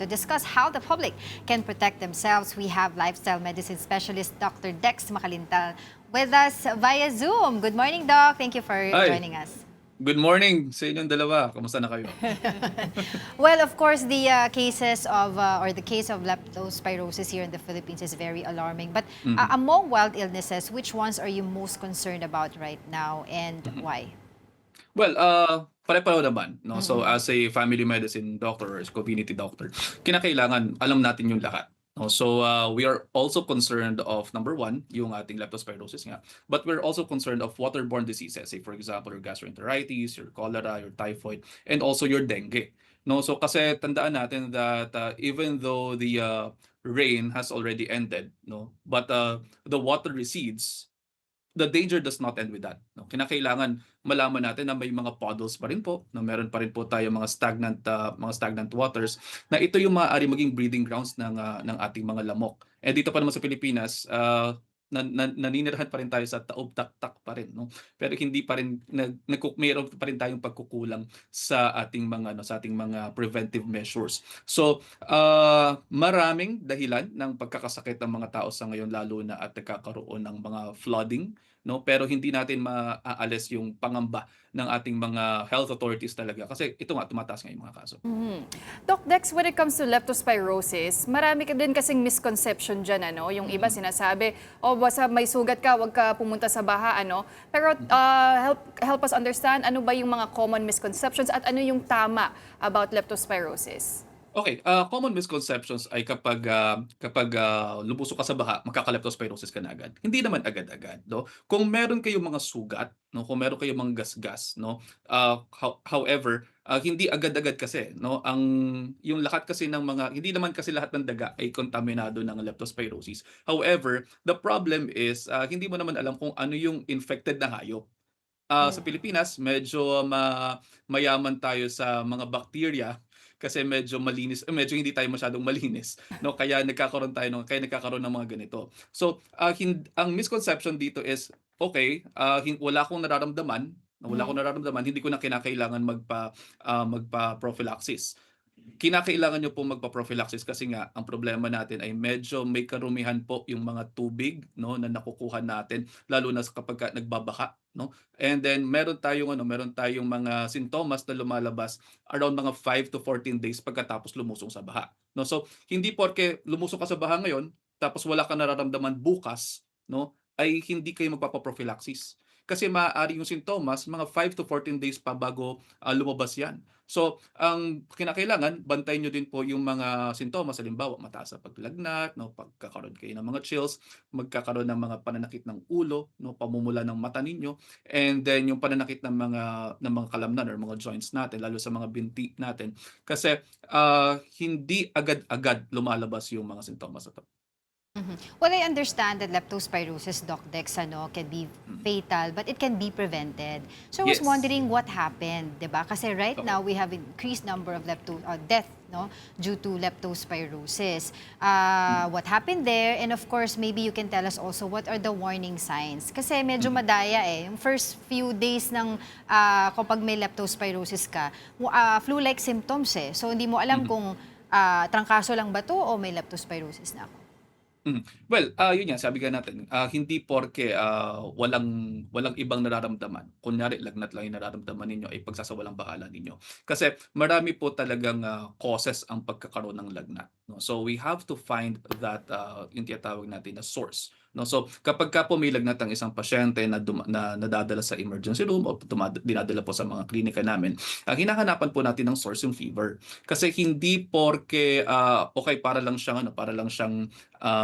To discuss how the public can protect themselves, we have lifestyle medicine specialist Dr. Dex Makalintal with us via Zoom. Good morning, Doc. Thank you for Hi, joining us. good morning sa inyong dalawa. Kamusta na kayo? Well, of course, the cases of or the case of leptospirosis here in the Philippines is very alarming. But Mhm, among wild illnesses, which ones are you most concerned about right now and mhm. why? Well, pare-pareho naman, 'no? So, Mm-mm. as a family medicine doctor or as community doctor, kinakailangan alam natin yung lahat, 'no? So, we are also concerned of number one, yung ating leptospirosis nga, but we're also concerned of waterborne diseases, say for example, your gastroenteritis, your cholera, your typhoid, and also your dengue, 'no? So, kasi tandaan natin that, even though the, rain has already ended, 'no, but, the water recedes, the danger does not end with that, 'no. Kinakailangan malaman natin na may mga puddles pa rin po, na meron pa rin po tayong mga stagnant waters na ito yung maaaring maging breeding grounds ng ating mga lamok. Eh, dito pa naman sa Pilipinas, naninirahan pa rin tayo sa taob-taktak pa rin, 'no. Pero hindi pa rin meron pa rin tayong pagkukulang sa ating mga ano, sa ating mga preventive measures. So, maraming dahilan ng pagkakasakit ng mga tao sa ngayon lalo na at nagkakaroon ng mga flooding, 'no, pero hindi natin maaalis yung pangamba ng ating mga health authorities talaga kasi ito nga tumataas nga yung mga kaso. Mhm. Doc Dex, when it comes to leptospirosis, marami ka din kasing misconception dyan, ano? Yung iba Mm, sinasabi, oh, basta may sugat ka, wag ka pumunta sa baha, ano? Pero mm. help us understand, ano ba yung mga common misconceptions at ano yung tama about leptospirosis? Okay, common misconceptions ay kapag, lumusong ka sa baha, magkaka-leptospirosis ka na agad. Hindi naman agad-agad, 'no? Kung meron kayong mga sugat, 'no, kung meron kayong mga gasgas, 'no, however, hindi agad-agad kasi, 'no, yung lahat kasi ng mga hindi naman kasi lahat ng daga ay kontaminado ng leptospirosis. However, the problem is, hindi mo naman alam kung ano yung infected na hayop. Sa Pilipinas medyo mayaman tayo sa mga bakterya kasi medyo hindi tayo masyadong malinis, 'no, kaya nagkakaroon ng mga ganito. So, ang misconception dito is, okay, wala akong nararamdaman, hindi ko na kinakailangan magpa-prophylaxis. Kinakailangan niyo pong magpa-prophylaxis kasi nga ang problema natin ay medyo may karumihan po yung mga tubig, 'no, na nakukuha natin lalo na kapagka nagbabaka, 'no. And then meron tayong mga sintomas na lumalabas around mga 5 to 14 days pagkatapos lumusong sa baha, 'no. So, hindi porke lumusong ka sa baha ngayon tapos wala kang nararamdaman bukas, 'no, ay hindi kayo magpapa-prophylaxis. Kasi maaari yung sintomas mga 5 to 14 days pa bago, lumabas 'yan. So, ang kinakailangan bantayan niyo din po yung mga sintomas, halimbawa mataas na paglagnat, 'no, pagkakaroon kayo ng mga chills, magkakaroon ng mga pananakit ng ulo, 'no, pamumula ng mata ninyo, and then yung pananakit ng mga kalamnan or mga joints natin lalo sa mga binti natin. Kasi, hindi agad-agad lumalabas yung mga sintomas na 'to. Mhm. Well, I understand that leptospirosis, Doc Dex, can be Mm. fatal, but it can be prevented. So I was Yes. wondering what happened, 'di ba? Kasi right Oo. now we have increased number of death, no, due to leptospirosis. Mm, What happened there? And of course, maybe you can tell us also what are the warning signs? Kasi medyo mm, madaya eh. Yung first few days ng kapag may leptospirosis ka, flu-like symptoms eh. So hindi mo alam mhm. kung trangkaso lang ba to o may leptospirosis na ako. Well, yun nga sabi nga natin, hindi porke, walang walang ibang nararamdaman, kunyari lagnat lang yung nararamdaman ninyo ay pagsasawalang-bahala ninyo. Kasi marami po talagang, causes ang pagkakaroon ng lagnat, 'no. So, we have to find that, yung tinatawag natin na source, 'no. So, kapagka po may lagnat ang isang pasyente na nadadala sa emergency room o dinadala po sa mga klinika namin, hinahanapan po natin ng source yung fever. Kasi hindi porke, okey para lang siyang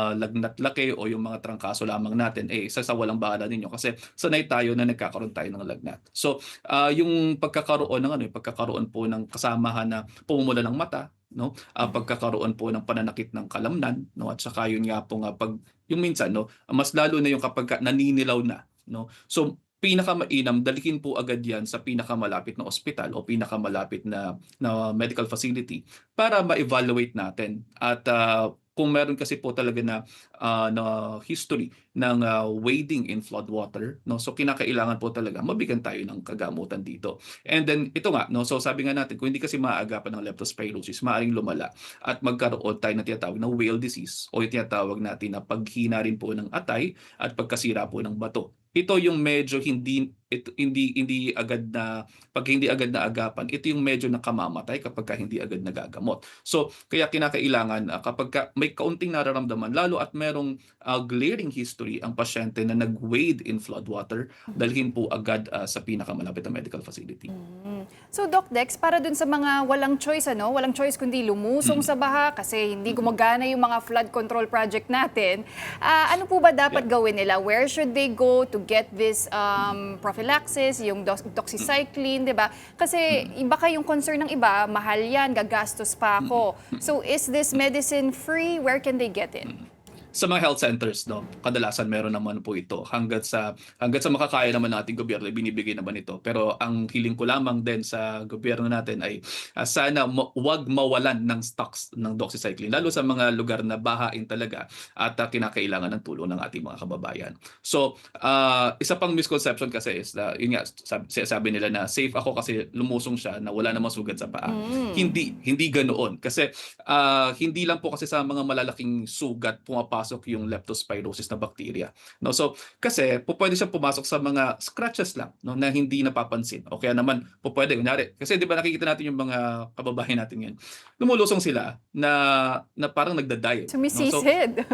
lagnat laki o yung mga trangkaso lamang natin, eh, sasawalang-bahala ninyo kasi sanay tayo na nagkakaroon tayo ng lagnat. So, yung pagkakaroon po ng kasamahan na pumumula ng mata, 'no, pagkakaroon po ng pananakit ng kalamnan, 'no, at saka yun nga po nga yung minsan, 'no, mas lalo na yung kapagka naninilaw na, no. So, pinakamainam dalhin po agad 'yan sa pinakamalapit na ospital o pinakamalapit na medical facility para ma-evaluate natin at, kung meron kasi po talaga na history ng wading in flood water, no? So kinakailangan po talaga mabigyan tayo ng kagamutan dito. And then ito nga, no? So sabi nga natin, kung hindi kasi maaagapan ng leptospirosis, maaaring lumala at magkaroon tayo na tinatawag na whale disease o yung tinatawag natin na paghina rin po ng atay at pagkasira po ng bato. Ito yung medyo hindi agad na pag hindi agad na agapan, ito yung medyo nakamamatay kapag hindi agad nagagamot. So kaya kinakailangan kapag may kaunting nararamdaman lalo at merong glaring history ang pasyente na nag-wade in floodwater, dalhin po agad sa pinakamalapit na medical facility. So Doc Dex, para dun sa mga walang choice, walang choice kundi lumusong sa baha kasi hindi gumagana yung mga flood control project natin, ano po ba dapat gawin nila? Where should they go to get this prophylaxis, yung doxycycline, di ba? Kasi baka yung concern ng iba, mahal yan, gagastos pa ako. So is this medicine free? Where can they get it? Sa mga health centers, no, kadalasan meron naman po ito. Hanggat sa makakaya naman nating gobyerno, binibigay naman ito. Pero ang hiling ko lamang din sa gobyerno natin ay sana wag mawalan ng stocks ng doxycycline, lalo sa mga lugar na bahain talaga at kinakailangan ng tulong ng ating mga kababayan. So, isa pang misconception kasi is yun nga, sabi nila na safe ako kasi lumusong siya na wala namang sugat sa paa. Hindi ganoon. Kasi hindi lang po kasi sa mga malalaking sugat pumapasok yung leptospirosis na bacteria, no? So kasi pwede siyang pumasok sa mga scratches lang, no, na hindi napapansin, o kaya naman pwede kunyari kasi di ba nakikita natin yung mga kababayan natin yan, lumulusong sila na parang nagda-diet, no? Sumisisid.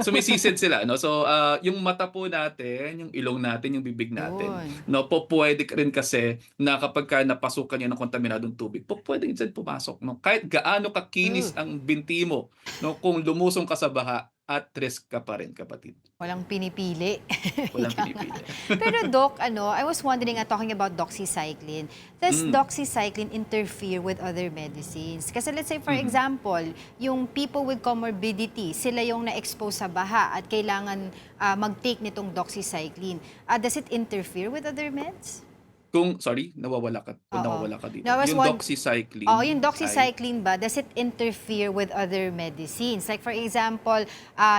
So sumisisid sila, no? So yung mata po natin, yung ilong natin, yung bibig natin, no, pwede rin kasi na kapag napasukan yan ng kontaminadong tubig, pwede din pumasok, no? Kahit gaano kakinis ang binti mo, no, kung lumusong ka sa baha, at risk ka pa rin, kapatid. Walang pinipili. Walang pinipili. Pero Doc, I was wondering, talking about doxycycline, does doxycycline interfere with other medicines? Kasi let's say, for example, yung people with comorbidity, sila yung na-expose sa baha at kailangan mag-take nitong doxycycline. Does it interfere with other meds? Nawawala ka dito. Yung Doxycycline. yung doxycycline ba, does it interfere with other medicines? Like for example,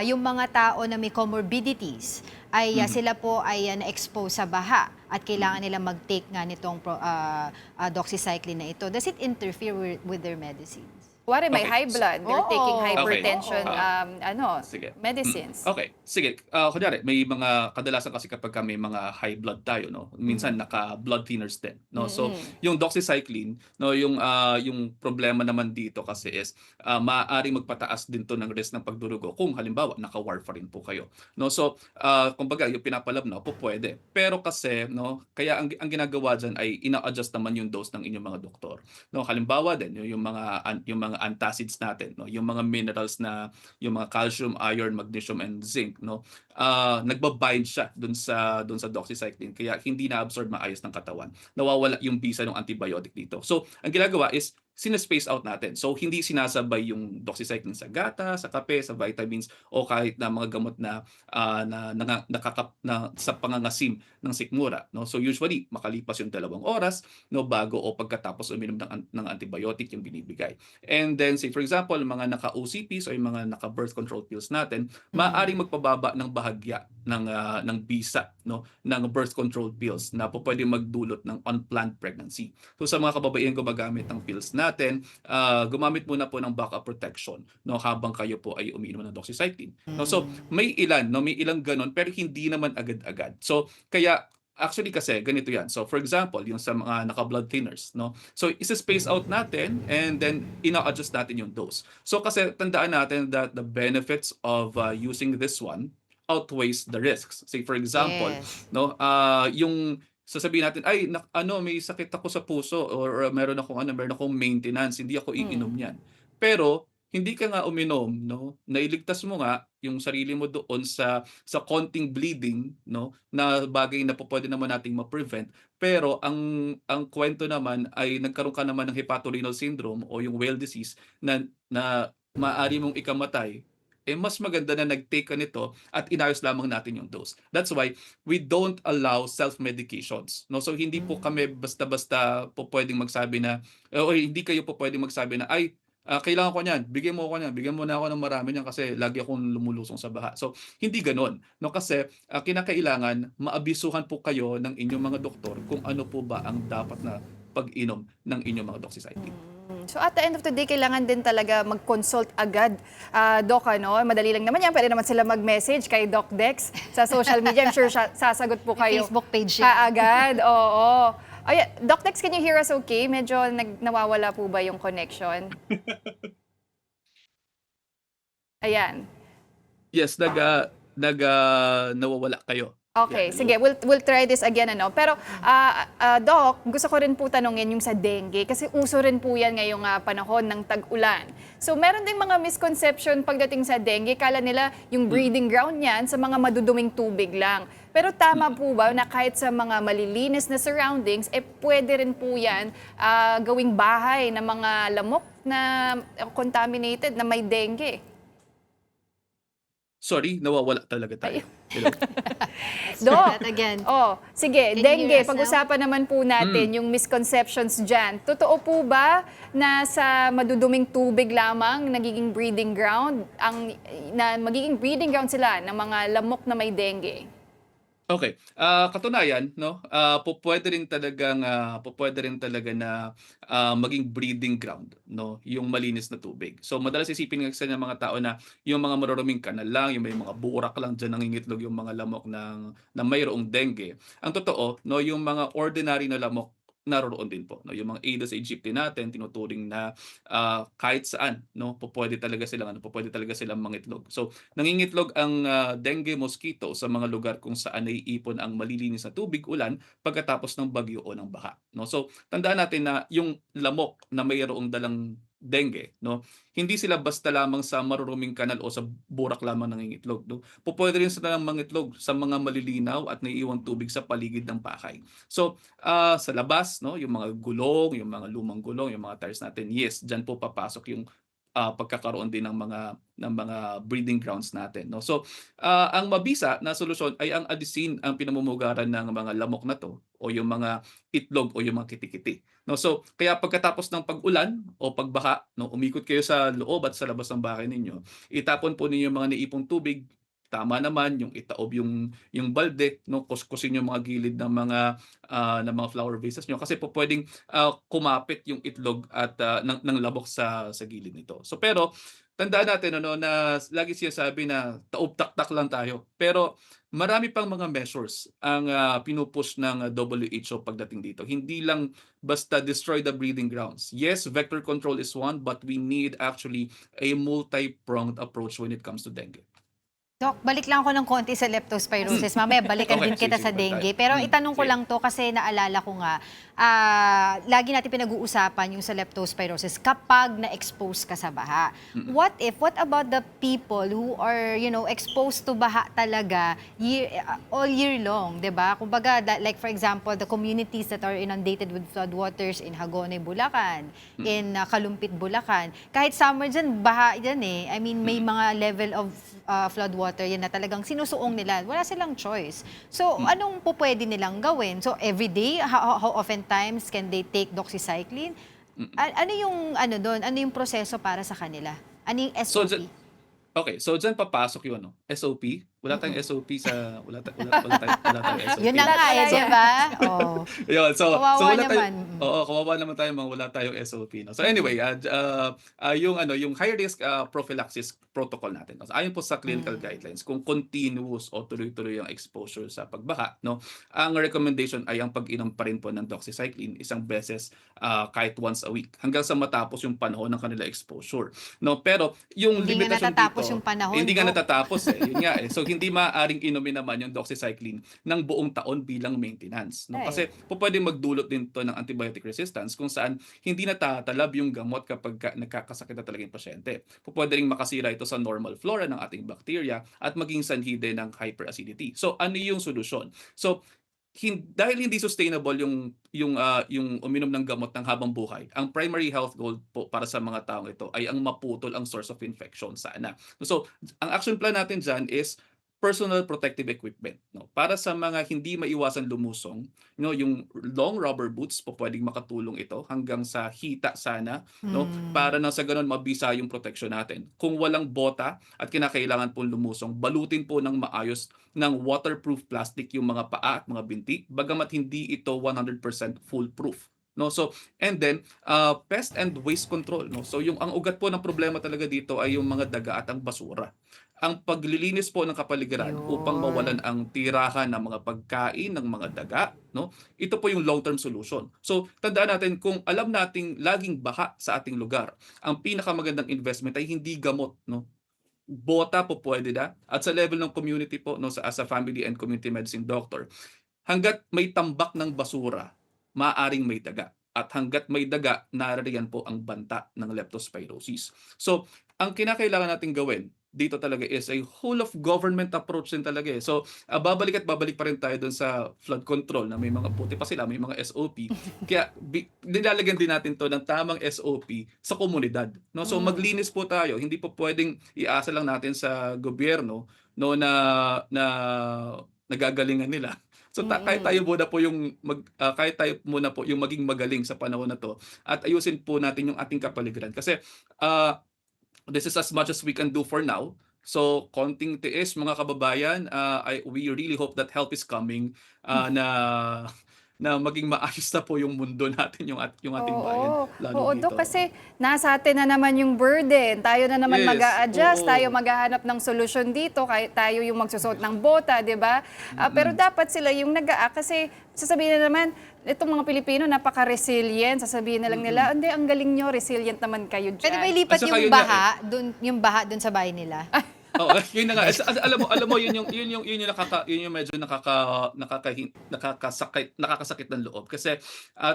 yung mga tao na may comorbidities, ay sila po ay na-expose sa baha at kailangan nila mag-take nga nitong doxycycline na ito. Does it interfere with their medicines? Kuwari may Okay. high blood, they're taking hypertension Sige. medicines. Okay, sige. Kunyari, may mga kadalasan kasi kapag may mga high blood tayo, no, minsan naka-blood thinners din, no. So, yung doxycycline, no, yung problema naman dito kasi is maaaring magpataas din to ng risk ng pagdurugo kung halimbawa naka-warfarin po kayo, no. So, kumbaga yung pinapalab na pwede. Pero kasi, no, kaya ang ginagawa diyan ay ina-adjust naman yung dose ng inyong mga doktor. No, halimbawa din yung mga antacids natin, no, yung mga minerals na yung mga calcium, iron, magnesium and zinc, no, nagbabind siya dun sa doxycycline kaya hindi na-absorb maayos ng katawan. Nawawala yung bisa ng antibiotic dito. So, ang ginagawa is sinespace out natin. So, hindi sinasabay yung doxycycline sa gata, sa kape, sa vitamins, o kahit na mga gamot na sa pangangasim ng sikmura, no? So, usually, makalipas yung 2 oras, no, bago o pagkatapos uminom ng antibiotic yung binibigay. And then, say for example, mga naka-OCPs o yung mga naka-birth control pills natin, maaaring magpababa ng bahagya ng bisa, no, ng birth control pills na pwede magdulot ng unplanned pregnancy. So, sa mga kababayan gumagamit ng pills natin, gumamit muna po ng backup protection, no, habang kayo po ay umiinom ng doxycycline. No, so may ilang ganon pero hindi naman agad-agad. So kaya actually kasi ganito yan. So for example, yung sa mga naka-blood thinners, no. So isa-space out natin and then ina-adjust natin yung dose. So kasi tandaan natin that the benefits of using this one outweighs the risks. Say for example, Yes. no, yung sasabihin natin, ay, may sakit ako sa puso or meron akong maintenance, hindi ako iinom niyan. Pero hindi ka nga uminom, no? Nailigtas mo nga yung sarili mo doon sa konting bleeding, no? Na bagay na pwede naman nating ma-prevent. Pero ang kwento naman ay nagkaroon ka naman ng hepatorenal syndrome o yung whale disease na maaari mong ikamatay. Mas maganda na nag-take ka nito at inayos lamang natin yung dose. That's why we don't allow self-medications, no? So hindi po kami basta-basta po pwedeng magsabi na o hindi kayo po pwedeng magsabi na ay kailangan ko niyan, bigyan mo ako niyan, bigyan mo na ako ng marami niyan kasi lagi akong lumulusong sa baha. So, hindi gano'n, 'no, kasi, kinakailangan maabisuhan po kayo ng inyong mga doktor kung ano po ba ang dapat na pag-inom ng inyong mga doxycycline. So at the end of the day, kailangan din talaga mag-consult agad, Doc, ano? Madali lang naman yan. Pwede naman sila mag-message kay Doc Dex sa social media. I'm sure sasagot po May kayo. Facebook page yan. Kaagad, oo. Ay, Doc Dex, can you hear us okay? Medyo nawawala po ba yung connection? Ayan. Yes, nawawala kayo. Okay, Yan, sige, we'll try this again, ano. Pero Doc, gusto ko rin po tanungin yung sa dengue kasi uso rin po yan ngayong panahon ng tag-ulan. So meron ding mga misconception pagdating sa dengue, kala nila yung breeding ground niyan sa mga maduduming tubig lang. Pero tama po ba na kahit sa mga malilinis na surroundings, pwede rin po yan gawing bahay ng mga lamok na contaminated na may dengue? Sorry, nawawala talaga tayo. Hello? Let's Doc, try that again. oh, sige, Can you dengue, hear us now? pag-usapan naman po natin yung misconceptions dyan. Totoo po ba na sa maduduming tubig lamang nagiging breeding ground, na magiging breeding ground sila ng mga lamok na may dengue? Okay, katunayan 'no, pupuwede rin talaga na, maging breeding ground 'no, yung malinis na tubig. So madalas isipin kasi ng mga tao na yung mga maruruming kanal lang, yung may mga burak lang diyan nangingitlog yung mga lamok na mayroong dengue. Ang totoo 'no, yung mga ordinary na lamok naroroon din po 'no, yung mga Aedes aegypti natin tinuturing na, kahit saan 'no, pupuwede talaga silang mangitlog. So nangingitlog ang, dengue mosquito sa mga lugar kung saan naiipon ang malilinis na tubig, ulan, pagkatapos ng bagyo o ng baha, 'no. So, tandaan natin na yung lamok na mayroong dalang dengue, 'no, hindi sila basta lamang sa maruruming kanal o sa burak lamang nangingitlog, 'no. Pupuwede rin silang mangitlog sa mga malilinaw at naiiwang tubig sa paligid ng bahay. So, sa labas, 'no, yung mga gulong, yung mga lumang gulong, yung mga tires natin, yes, diyan po papasok yung pagkakaroon din ng mga breeding grounds natin, 'no. So, ang mabisa na solusyon ay ang alisin ang pinamumugaran ng mga lamok na 'to o yung mga itlog o yung mga kitikiti, 'no. So, kaya pagkatapos ng pag-ulan o pagbaha 'no, umikot kayo sa loob at sa labas ng bahay ninyo, itapon po ninyo yung mga naipong tubig, tama naman yung itaob yung balde 'no, kuskusin yung mga gilid ng mga flower vases niyo kasi po puwedeng kumapit yung itlog at ng labok sa gilid nito. So pero tandaan natin ano na lagi sinasabi na taob-taktak lang tayo. Pero marami pang mga measures ang pinupush ng WHO pagdating dito. Hindi lang basta destroy the breeding grounds. Yes, vector control is one, but we need actually a multi-pronged approach when it comes to dengue. Doc, balik lang ako ng konti sa leptospirosis. Mamaya balikan Okay, din kita sige, sa balik tayo. dengue. Pero itanong ko Sige. lang to kasi naalala ko nga, lagi natin pinag-uusapan yung sa leptospirosis kapag na-expose ka sa baha. What about the people who are, exposed to baha talaga all year long, 'di ba? Kumbaga, like for example, the communities that are inundated with floodwaters in Hagonoy, Bulacan, in Kalumpit, Bulacan. Kahit summer dyan, baha dyan eh. I mean, may mga level of floodwater yan na talagang sinusuong nila. Wala silang choice. So, anong po pwede nilang gawin? So, every day, how often times can they take doxycycline? Ano yung doon? Ano yung proseso para sa kanila? Ano yung So, SOP? Okay, so diyan papasok yung SOP. Wala tayong SOP wala tayong SOP. Yun na nga eh, di ba? Oh. Yun, Kawawa wala naman. kawawa naman tayo mga wala tayong SOP, no. So anyway, yung high risk prophylaxis protocol natin. No? So, ayon po sa clinical guidelines, kung continuous o tuloy-tuloy ang exposure sa pagbaha, no, ang recommendation ay ang pag-inom pa rin po ng doxycycline isang beses kahit once a week hanggang sa matapos yung panahon ng kanila exposure. No, pero yung Hindi nga limitasyon natatapos dito, yung panahon, hindi nga Doc. natatapos eh. Yun nga eh. So hindi maaaring inumin naman yung doxycycline ng buong taon bilang maintenance, no? Right. Kasi pwedeng magdulot din to ng antibiotic resistance kung saan hindi natatalab yung gamot kapag nagkakasakit na talaga yung pasyente. Pwede ring makasira ito sa normal flora ng ating bacteria at maging sanhi din ng hyperacidity. So ano yung solusyon? So dahil hindi sustainable yung uminom ng gamot ng habang buhay, ang primary health goal po para sa mga taong ito ay ang maputol ang source of infection sana. So, ang action plan natin diyan is personal protective equipment, no? Para sa mga hindi maiwasan lumusong, yung long rubber boots po pwedeng makatulong ito hanggang sa hita sana, no? Para na sa ganun mabisa yung protection natin. Kung walang bota at kinakailangan pong lumusong, balutin po ng maayos ng waterproof plastic yung mga paa at mga binti, bagamat hindi ito 100% foolproof. No, so and then pest and waste control, no. So yung ang ugat po ng problema talaga dito ay yung mga daga at ang basura. Ang paglilinis po ng kapaligiran upang mawalan Yun. ang tirahan ng mga pagkain ng mga daga, no? Ito po yung long-term solution. So, tandaan natin kung alam nating laging baha sa ating lugar, ang pinakamagandang investment ay hindi gamot, no? Bota po pwede na at sa level ng community po, no, as a family and community medicine doctor, hangga't may tambak ng basura, maaring may daga. At hangga't may daga, naririyan po ang banta ng leptospirosis. So, ang kinakailangan natin gawin dito talaga is a whole of government approach din talaga eh. So, babalik at babalik pa rin tayo dun sa flood control na may mga puti pa sila, may mga SOP. Kaya nilalagyan din natin to ng tamang SOP sa komunidad. No? So, maglinis po tayo. Hindi po pwedeng iasa lang natin sa gobyerno no na nagagalingan nila. So kahit tayo muna po yung kahit tayo muna po yung maging magaling sa panahon na to at ayusin po natin yung ating kapaligiran kasi this is as much as we can do for now. So konting tiis mga kababayan, we really hope that help is coming na maging maayos na po yung mundo natin yung ating bayan lalo Oo, dito. Dok, kasi nasa atin na naman yung burden. Tayo na naman Yes, mag-a-adjust, oo. tayo maghahanap ng solusyon dito, tayo yung magsusot ng bota, di ba? Pero dapat sila yung nag-a-act kasi sasabihin na naman, itong mga Pilipino, napaka-resilient. Sasabihin na lang nila, hindi, ang galing nyo, resilient naman kayo dyan. Pwede ba ilipat At saka yung yun nga baha, yung baha dun sa bahay nila? Oh, yun na nga. Alam mo yun yung medyo nakakasakit ng loob kasi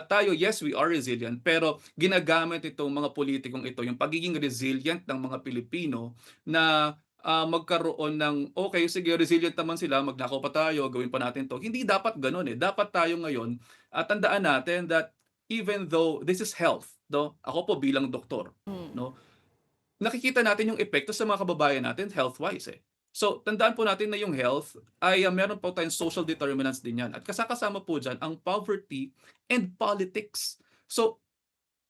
tayo, yes, we are resilient, pero ginagamit itong mga politikong ito yung pagiging resilient ng mga Pilipino na magkaroon ng okay, sige, resilient naman sila, magnakaw pa tayo, gawin pa natin to. Hindi dapat ganoon eh. Dapat tayo ngayon tandaan natin that even though this is health, no? Ako po bilang doktor, no? Nakikita natin yung epekto sa mga kababayan natin health-wise eh. So, tandaan po natin na yung health ay meron po tayong social determinants din yan. At kasama po dyan ang poverty and politics. So,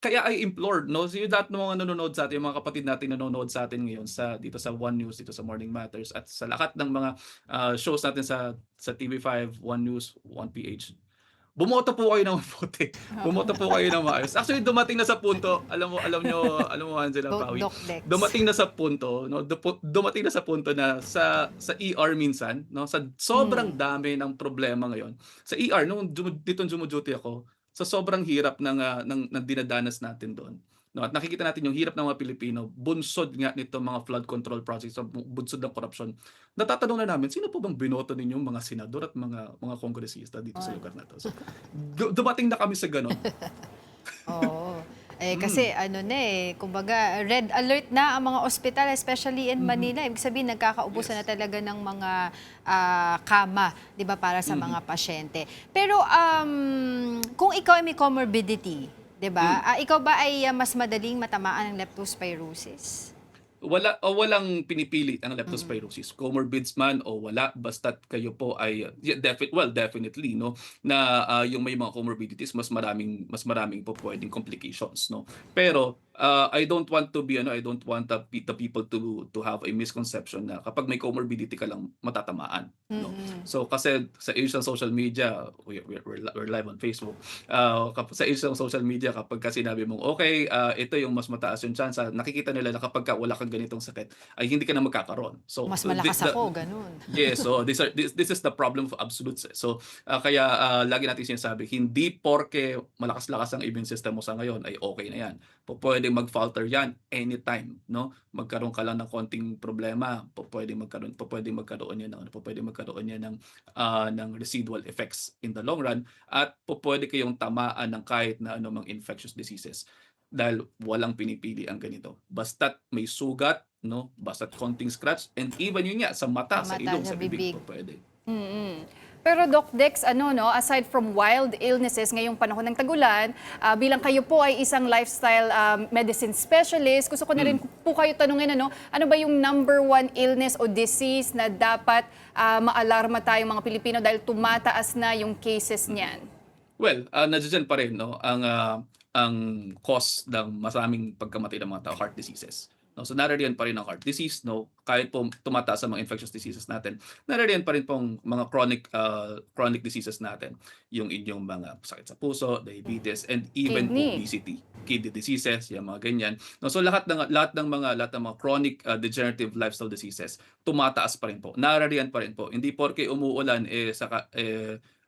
kaya I implored, no, so yung lahat ng mga nanonood sa atin, yung mga kapatid natin nanonood sa atin ngayon dito sa One News, dito sa Morning Matters, at sa lahat ng mga shows natin sa TV5, One News, One PH. Bumoto po kayo ng mabuti. Bumoto po kayo ng maayos. Actually, dumating na sa punto, alam mo Angela Pawi. Doc Dex. Dumating na sa punto, no, dumating na sa punto na sa ER minsan, no, sa sobrang dami ng problema ngayon. Sa ER nung dito duty ako, sa sobrang hirap ng dinadanas natin doon. No, at nakikita natin yung hirap ng mga Pilipino, bunsod nga nito mga flood control projects, bunsod ng korupsyon. Natatanong na namin, sino po bang binoto ninyong mga senador at mga kongresista dito sa lugar na to? So, dumating na kami sa ganun. Oo. Kasi kumbaga red alert na ang mga ospital, especially in Manila. Ibig sabihin, nagkakaubusan na talaga ng mga kama, di ba, para sa mga pasyente. Pero kung ikaw ay may comorbidity, di ba, ikaw ba ay mas madaling matamaan ng leptospirosis? Walang pinipili ang leptospirosis, comorbids man o wala, basta't kayo po ay definitely no na yung may mga comorbidities mas maraming po pwedeng complications, no. Pero I don't want the people to have a misconception na kapag may comorbidity ka lang matatamaan, no. So kasi sa age ng social media, we're live on Facebook. Sa age ng social media, kapag kasi sinabi mong okay, ito yung mas mataas yung chance, nakikita nila na kapag wala kang ganitong sakit ay hindi ka na magkakaroon. So Mas malakas ako, ganun. yes, so this is the problem of absolutes. So kaya lagi natin sinasabi, hindi porke malakas-lakas ang immune system mo sa ngayon ay okay na yan. Pwedeng mag-falter yan anytime, no? Magkaroon ka lang ng konting problema, pwedeng magkaroon yan ng residual effects in the long run, at pwede kayong tamaan ng kahit na anumang infectious diseases. Dahil walang pinipili ang ganito. Basta't may sugat, no? Basta't konting scratch, and even yun nga, sa mata, sa ilong, sa bibig, pwede. Pero Doc Dex, aside from wild illnesses ngayong panahon ng tagulan, bilang kayo po ay isang lifestyle medicine specialist, gusto ko na rin po kayo tanungin, ano ba yung number one illness o disease na dapat maalarma tayong mga Pilipino dahil tumataas na yung cases niyan? Well, nandiyan pa rin no ang cause ng masaming pagkamatay ng mga tao, heart diseases. No, so naririyan pa rin ang heart disease, no, kahit po tumataas ang mga infectious diseases natin. Naririyan pa rin pong mga chronic diseases natin, yung inyong mga sakit sa puso, diabetes, and even Kidney. obesity, kidney diseases, yung mga ganyan. No, so lahat ng mga chronic degenerative lifestyle diseases tumataas pa rin po. Naririyan pa rin po. Hindi porke umuulan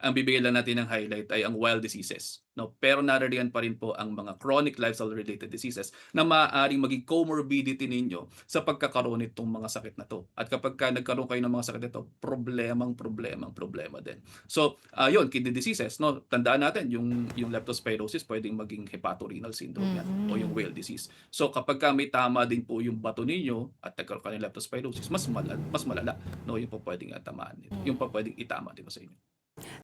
ang bibigyan lang natin ng highlight ay ang wild diseases, no? Pero naririyan pa rin po ang mga chronic lifestyle related diseases na maaaring maging comorbidity ninyo sa pagkakaroon nitong mga sakit na to. At kapag nagkaroon kayo ng mga sakit nito, problema din. So, yun, kidney diseases, no? Tandaan natin yung leptospirosis pwedeng maging hepatorenal syndrome yan o yung whale disease. So, kapag may tama din po yung bato ninyo at nagkaroon ka ng leptospirosis, mas malala, no? Yung po pwedeng tamaan. Yung po pwedeng itama din po sa inyo.